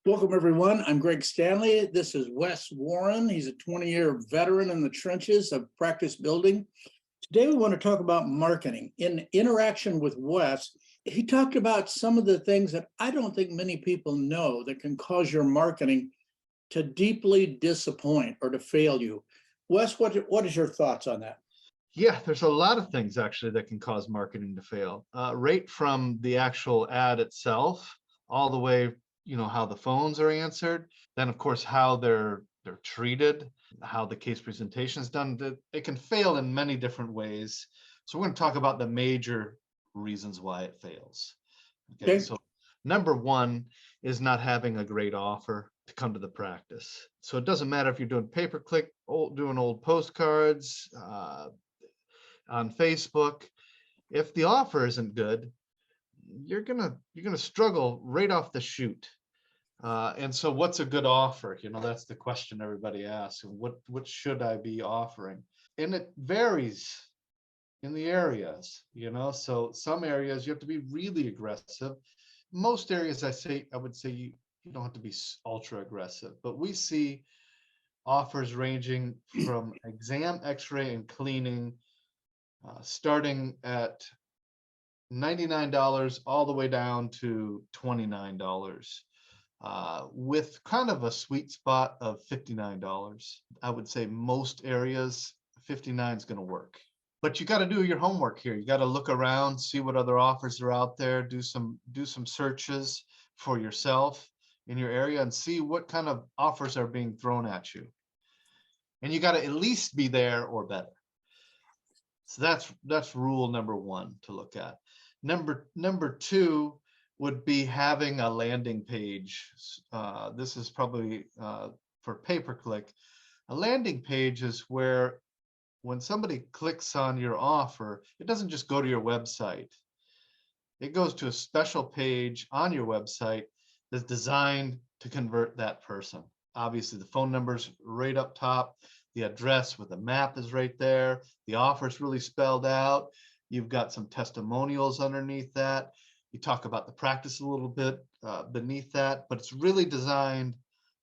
Welcome, everyone. I'm Greg Stanley. This is Wes Warren. He's a 20-year veteran in the trenches of practice building. Today, we want to talk about marketing. In interaction with Wes, he talked about some of the things that I don't think many people know that can cause your marketing to deeply disappoint or to fail you. Wes, what is your thoughts on that? Yeah, there's a lot of things actually that can cause marketing to fail. Right from the actual ad itself, all the way, how the phones are answered, then of course how they're treated, how the case presentation is done. It can fail in many different ways. So we're going to talk about the major reasons why it fails. Okay, so number one is not having a great offer to come to the practice. So it doesn't matter if you're doing pay-per-click, doing old postcards, on Facebook. If the offer isn't good, you're gonna struggle right off the chute. And so, what's a good offer? That's the question everybody asks. What should I be offering? And it varies in the areas. So some areas you have to be really aggressive. Most areas, I would say you don't have to be ultra aggressive, but we see offers ranging from exam, X-ray, and cleaning, starting at $99 all the way down to $29, with kind of a sweet spot of $59. I would say most areas, 59 is going to work. But you got to do your homework here. You got to look around, see what other offers are out there, do some searches for yourself in your area and see what kind of offers are being thrown at you. And you got to at least be there or better. So that's rule number one to look at. Number two would be having a landing page. This is probably for pay-per-click. A landing page is where when somebody clicks on your offer, it doesn't just go to your website. It goes to a special page on your website that's designed to convert that person. Obviously, the phone number's right up top. The address with the map is right there. The offer is really spelled out. You've got some testimonials underneath that. You talk about the practice a little bit beneath that, but it's really designed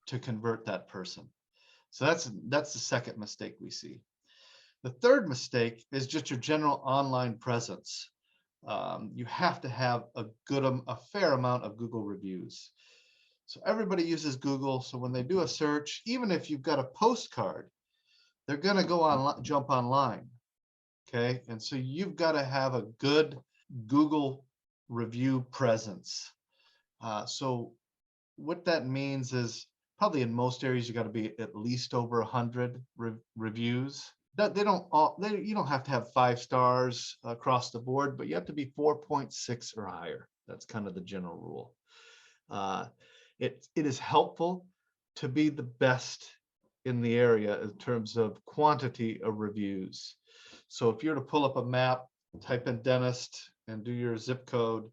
to convert that person. So that's the second mistake we see. The third mistake is just your general online presence. You have to have a fair amount of Google reviews. So everybody uses Google. So when they do a search, even if you've got a postcard, they're going to go on, jump online. Okay. And so you've got to have a good Google review presence. So what that means is probably in most areas, you got to be at least over 100 reviews. You don't have to have 5 stars across the board, but you have to be 4.6 or higher. That's kind of the general rule. It is helpful to be the best in the area in terms of quantity of reviews. So if you're to pull up a map, type in dentist and do your zip code,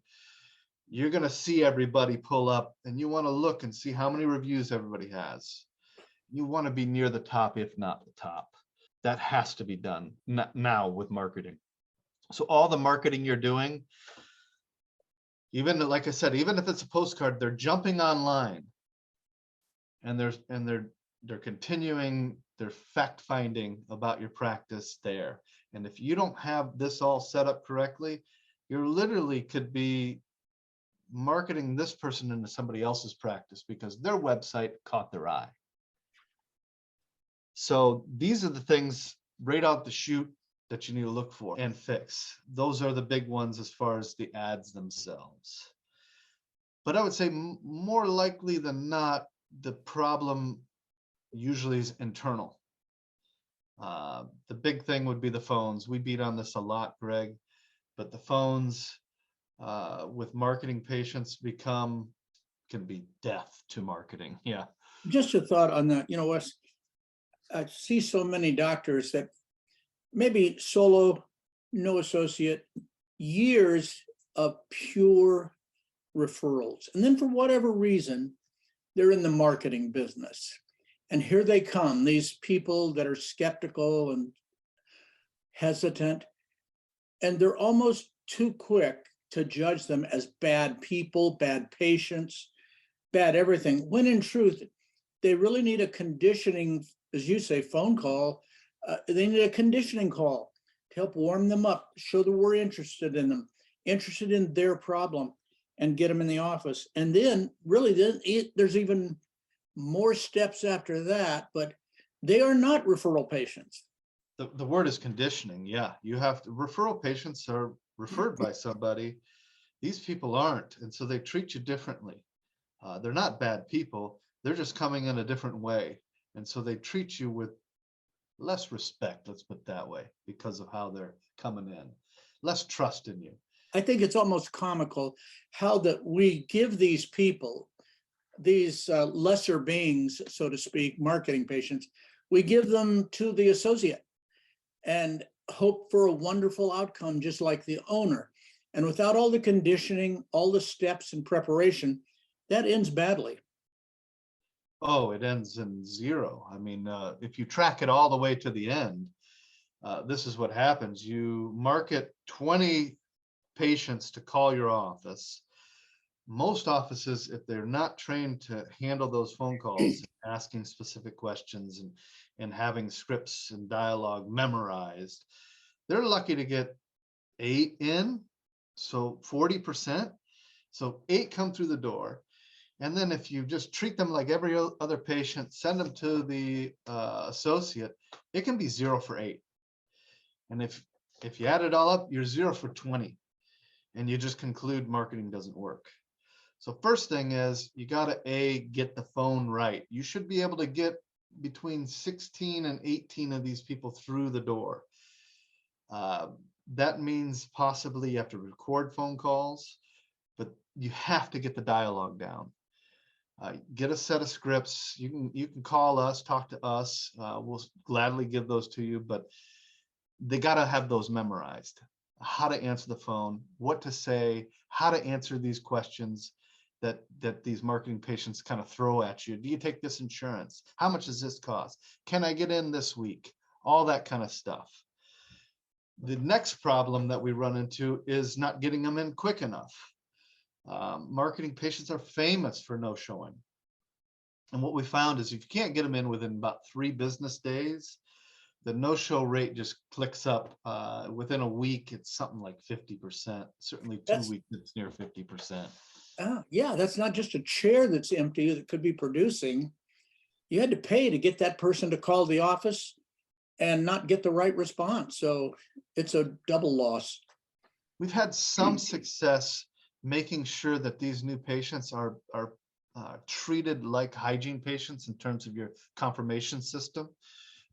you're going to see everybody pull up, and you want to look and see how many reviews everybody has. You want to be near the top, if not the top. That has to be done now with marketing. So all the marketing you're doing, even like I said, even if it's a postcard, they're jumping online and they're continuing their fact finding about your practice there. And if you don't have this all set up correctly, you literally could be marketing this person into somebody else's practice because their website caught their eye. So these are the things right out the chute that you need to look for and fix. Those are the big ones as far as the ads themselves. But I would say more likely than not, the problem usually is internal. The big thing would be the phones. We beat on this a lot, Greg, but the phones with marketing patients can be death to marketing. Yeah. Just a thought on that. Wes, I see so many doctors that maybe solo, no associate, years of pure referrals. And then for whatever reason, they're in the marketing business. And here they come, these people that are skeptical and hesitant, and they're almost too quick to judge them as bad people, bad patients, bad everything, when in truth, they really need a conditioning, as you say, phone call. They need a conditioning call to help warm them up, show that we're interested in them, interested in their problem, and get them in the office. And then really, there's even more steps after that, but they are not referral patients. The word is conditioning. Yeah, you have to, referral patients are referred by somebody. These people aren't, and so they treat you differently. They're not bad people. They're just coming in a different way, and so they treat you with less respect, let's put it that way, because of how they're coming in, less trust in you. I think it's almost comical how that we give these people, these lesser beings, so to speak, marketing patients, we give them to the associate and hope for a wonderful outcome, just like the owner. And without all the conditioning, all the steps and preparation, that ends badly. Oh, it ends in zero. I mean, if you track it all the way to the end, this is what happens. You market 20 patients to call your office. Most offices, if they're not trained to handle those phone calls, asking specific questions and having scripts and dialogue memorized, they're lucky to get 8 in, so 40%. So 8 come through the door. And then if you just treat them like every other patient, send them to the associate, it can be 0 for 8. And if you add it all up, you're 0 for 20. And you just conclude marketing doesn't work. So first thing is you got to get the phone right. You should be able to get between 16 and 18 of these people through the door. That means possibly you have to record phone calls, but you have to get the dialogue down. Get a set of scripts. You can call us, talk to us. We'll gladly give those to you, but they got to have those memorized. How to answer the phone, what to say, how to answer these questions that these marketing patients kind of throw at you. Do you take this insurance? How much does this cost? Can I get in this week? All that kind of stuff. The next problem that we run into is not getting them in quick enough. Marketing patients are famous for no showing. And what we found is if you can't get them in within about 3 business days, the no-show rate just clicks up. Within a week, it's something like 50%. Certainly 2 weeks, it's near 50%. Yeah, that's not just a chair that's empty that could be producing. You had to pay to get that person to call the office and not get the right response. So it's a double loss. We've had some success making sure that these new patients are treated like hygiene patients in terms of your confirmation system.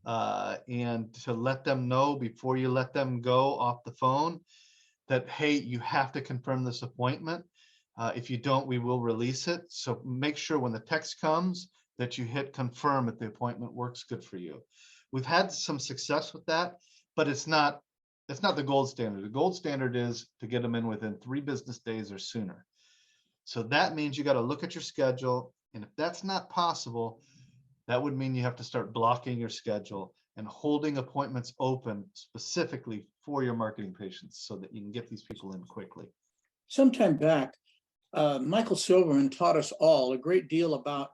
And to let them know before you let them go off the phone that, hey, you have to confirm this appointment. If you don't, we will release it. So make sure when the text comes that you hit confirm if the appointment works good for you. We've had some success with that, but it's not the gold standard. The gold standard is to get them in within 3 business days or sooner. So that means you got to look at your schedule. And if that's not possible, that would mean you have to start blocking your schedule and holding appointments open specifically for your marketing patients so that you can get these people in quickly. Sometime back, Michael Silverman taught us all a great deal about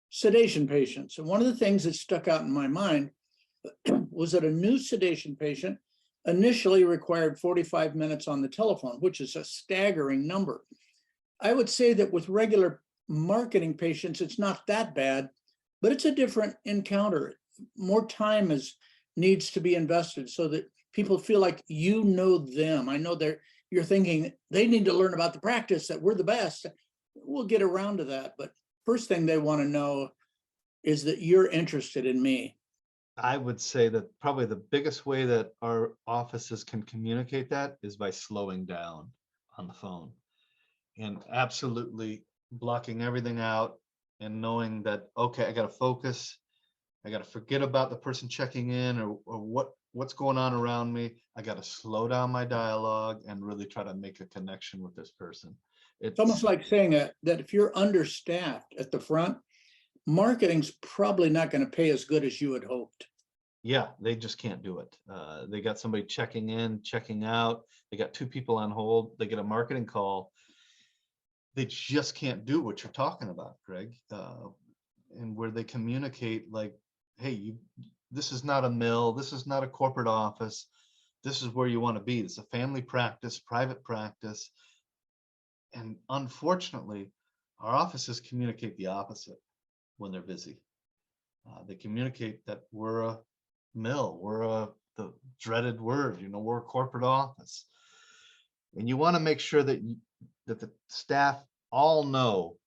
sedation patients. And one of the things that stuck out in my mind was that a new sedation patient initially required 45 minutes on the telephone, which is a staggering number. I would say that with regular marketing patients, it's not that bad, but it's a different encounter. More time needs to be invested so that people feel like you know them. I know you're thinking they need to learn about the practice, that we're the best. We'll get around to that. But first thing they want to know is that you're interested in me. I would say that probably the biggest way that our offices can communicate that is by slowing down on the phone and absolutely blocking everything out and knowing that, okay, I got to focus. I got to forget about the person checking in or what's going on around me. I got to slow down my dialogue and really try to make a connection with this person. It's almost like saying that if you're understaffed at the front, marketing's probably not going to pay as good as you had hoped. Yeah, they just can't do it. They got somebody checking in, checking out. They got 2 people on hold. They get a marketing call. they just can't do what you're talking about, Greg. And where they communicate like, hey, this is not a mill, this is not a corporate office, this is where you want to be. It's a family practice, private practice. And unfortunately, our offices communicate the opposite when they're busy. They communicate that we're a mill, the dreaded word, we're a corporate office. And you want to make sure that that the staff all know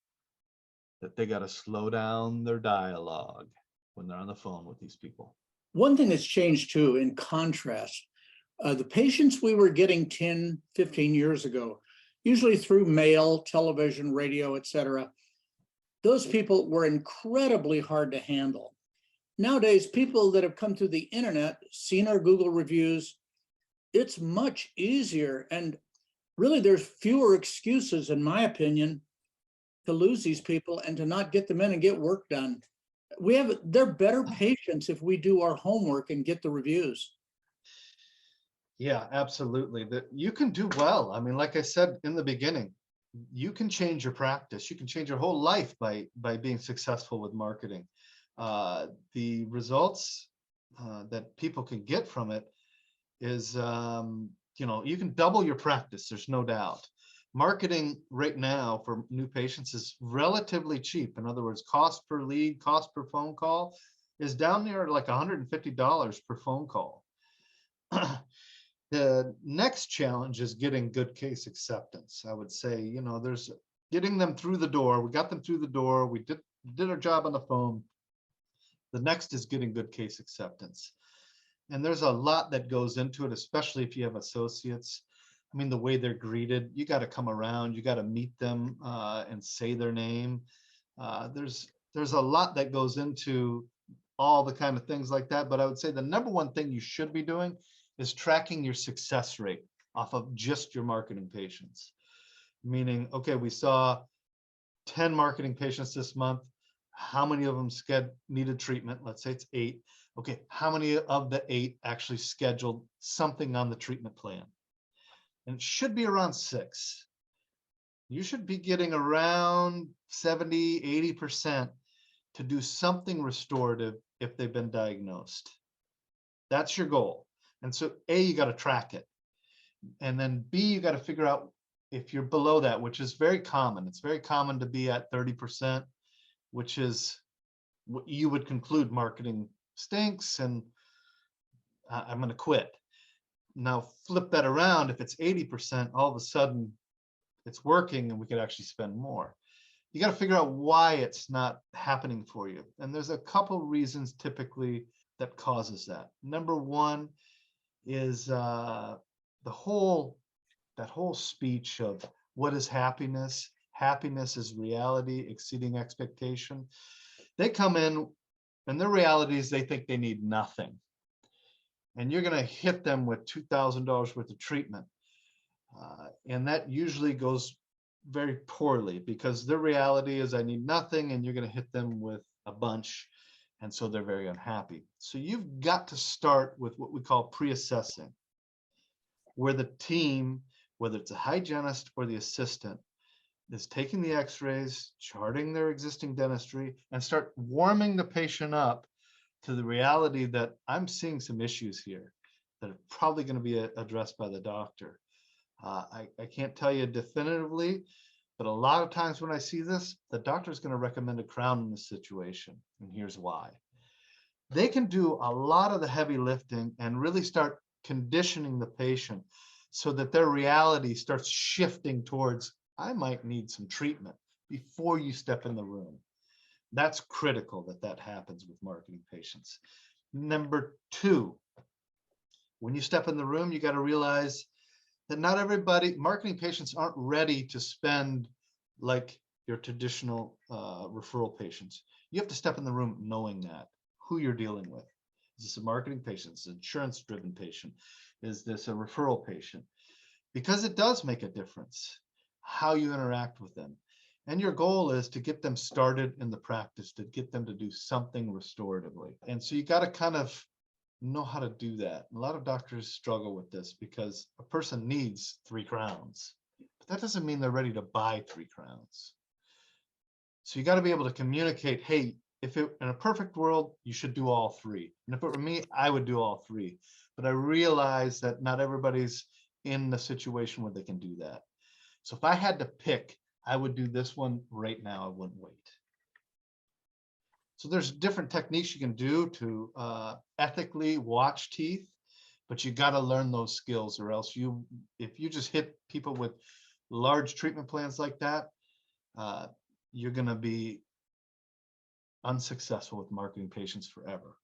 that they got to slow down their dialogue when they're on the phone with these people. One thing that's changed too, in contrast, the patients we were getting 10, 15 years ago, usually through mail, television, radio, et cetera, those people were incredibly hard to handle. Nowadays, people that have come through the internet, seen our Google reviews, it's much easier. And really, there's fewer excuses, in my opinion, to lose these people and to not get them in and get work done. They're better patients if we do our homework and get the reviews. Yeah, absolutely. That you can do well. I mean, like I said in the beginning, you can change your practice. You can change your whole life by being successful with marketing. The results that people can get from it is, you can double your practice. There's no doubt. Marketing right now for new patients is relatively cheap. In other words, cost per lead, cost per phone call is down near like $150 per phone call. The next challenge is getting good case acceptance. I would say, there's getting them through the door. We got them through the door. We did our job on the phone. The next is getting good case acceptance. And there's a lot that goes into it, especially if you have associates. I mean, the way they're greeted, you got to come around, you got to meet them and say their name. There's a lot that goes into all the kind of things like that. But I would say the number one thing you should be doing is tracking your success rate off of just your marketing patients. Meaning, okay, we saw 10 marketing patients this month. How many of them needed treatment? Let's say it's 8. Okay, how many of the 8 actually scheduled something on the treatment plan? And it should be around 6. You should be getting around 70, 80% to do something restorative if they've been diagnosed. That's your goal. And so A, you got to track it. And then B, you got to figure out if you're below that, which is very common. It's very common to be at 30%, which is what you would conclude marketing stinks and I'm going to quit. Now flip that around. If it's 80%, all of a sudden it's working and we could actually spend more. You got to figure out why it's not happening for you. And there's a couple reasons typically that causes that. Number one is that whole speech of what is happiness? Happiness is reality exceeding expectation. They come in and their reality is they think they need nothing. And you're going to hit them with $2,000 worth of treatment. And that usually goes very poorly because their reality is I need nothing, and you're going to hit them with a bunch. And so they're very unhappy. So you've got to start with what we call pre-assessing, where the team, whether it's a hygienist or the assistant, is taking the x-rays, charting their existing dentistry, and start warming the patient up to the reality that I'm seeing some issues here that are probably going to be addressed by the doctor. I can't tell you definitively, but a lot of times when I see this, the doctor is going to recommend a crown in this situation. And here's why. They can do a lot of the heavy lifting and really start conditioning the patient so that their reality starts shifting towards, I might need some treatment before you step in the room. That's critical that happens with marketing patients. Number 2, when you step in the room, you got to realize that not everybody, marketing patients aren't ready to spend like your traditional referral patients. You have to step in the room knowing that, who you're dealing with. Is this a marketing patient? Is this an insurance-driven patient? Is this a referral patient? Because it does make a difference how you interact with them. And your goal is to get them started in the practice, to get them to do something restoratively. And so you got to kind of know how to do that. A lot of doctors struggle with this because a person needs 3 crowns, but that doesn't mean they're ready to buy 3 crowns. So you got to be able to communicate, hey, if it in a perfect world, you should do all 3. And if it were me, I would do all 3. But I realize that not everybody's in the situation where they can do that. So if I had to pick, I would do this one right now. I wouldn't wait. So there's different techniques you can do to ethically watch teeth, but you got to learn those skills, or else if you just hit people with large treatment plans like that, you're going to be unsuccessful with marketing patients forever.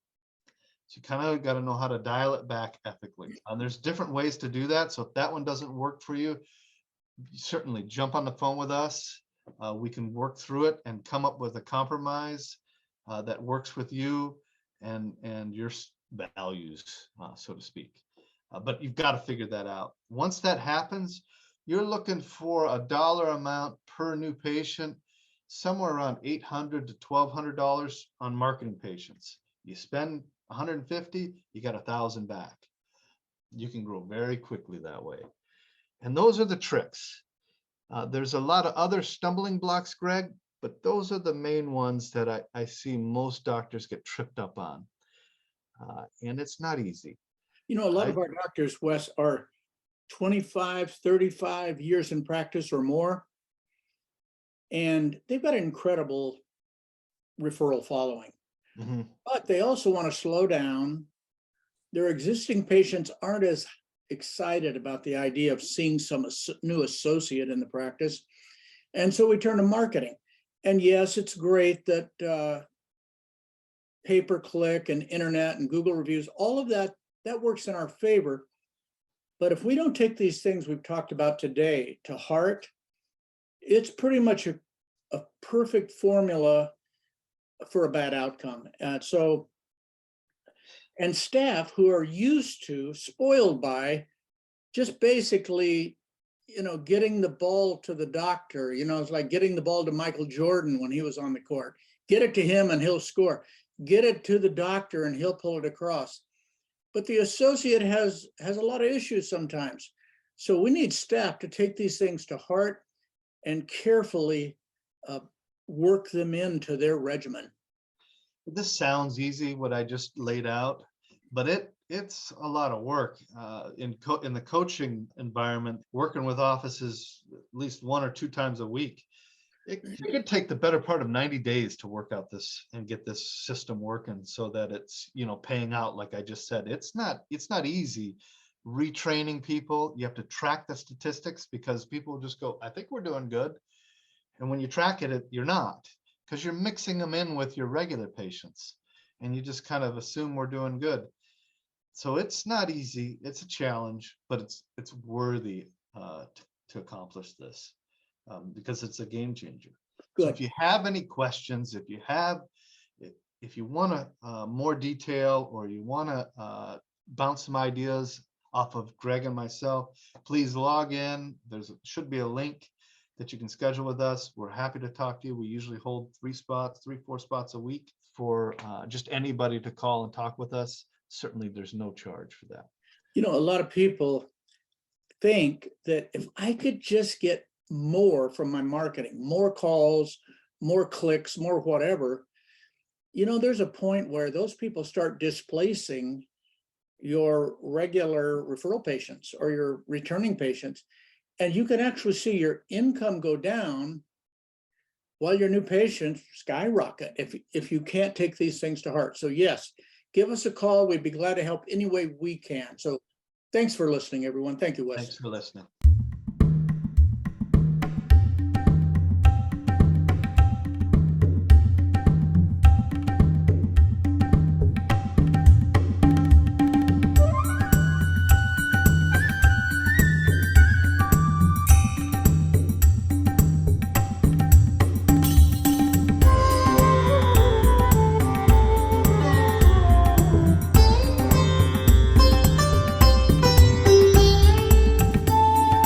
So you kind of got to know how to dial it back ethically. And there's different ways to do that. So if that one doesn't work for you, certainly jump on the phone with us. We can work through it and come up with a compromise that works with you and your values, so to speak. But you've got to figure that out. Once that happens, you're looking for a dollar amount per new patient, somewhere around $800 to $1,200 on marketing patients. You spend $150, you got $1,000 back. You can grow very quickly that way. And those are the tricks. There's a lot of other stumbling blocks, Greg, but those are the main ones that I see most doctors get tripped up on. And it's not easy. You know, a lot of our doctors, Wes, are 25, 35 years in practice or more. And they've got an incredible referral following. Mm-hmm. But they also want to slow down. Their existing patients aren't as excited about the idea of seeing some new associate in the practice. And so we turn to marketing. And yes, it's great that pay-per-click and internet and Google reviews, all of that works in our favor. But if we don't take these things we've talked about today to heart, it's pretty much a perfect formula for a bad outcome. And staff who are used to, spoiled by just basically, getting the ball to the doctor, it's like getting the ball to Michael Jordan when he was on the court. Get it to him and he'll score. Get it to the doctor and he'll pull it across. But the associate has a lot of issues sometimes. So we need staff to take these things to heart and carefully work them into their regimen. This sounds easy, what I just laid out, but it's a lot of work in the coaching environment. Working with offices at least 1 or 2 times a week, it could take the better part of 90 days to work out this and get this system working so that it's paying out. Like I just said, it's not easy retraining people. You have to track the statistics because people just go, I think we're doing good, and when you track it, you're not, because you're mixing them in with your regular patients and you just kind of assume we're doing good. So it's not easy. It's a challenge, but it's worthy to accomplish this because it's a game changer. Good. So if you have any questions, if you want more detail, or you want to bounce some ideas off of Greg and myself, please log in. Should be a link that you can schedule with us. We're happy to talk to you. We usually hold 3, 4 spots a week for just anybody to call and talk with us. Certainly there's no charge for that. A lot of people think that if I could just get more from my marketing, more calls, more clicks, more whatever, there's a point where those people start displacing your regular referral patients or your returning patients. And you can actually see your income go down while your new patients skyrocket if you can't take these things to heart. So yes, give us a call. We'd be glad to help any way we can. So thanks for listening, everyone. Thank you, Wes. Thanks for listening.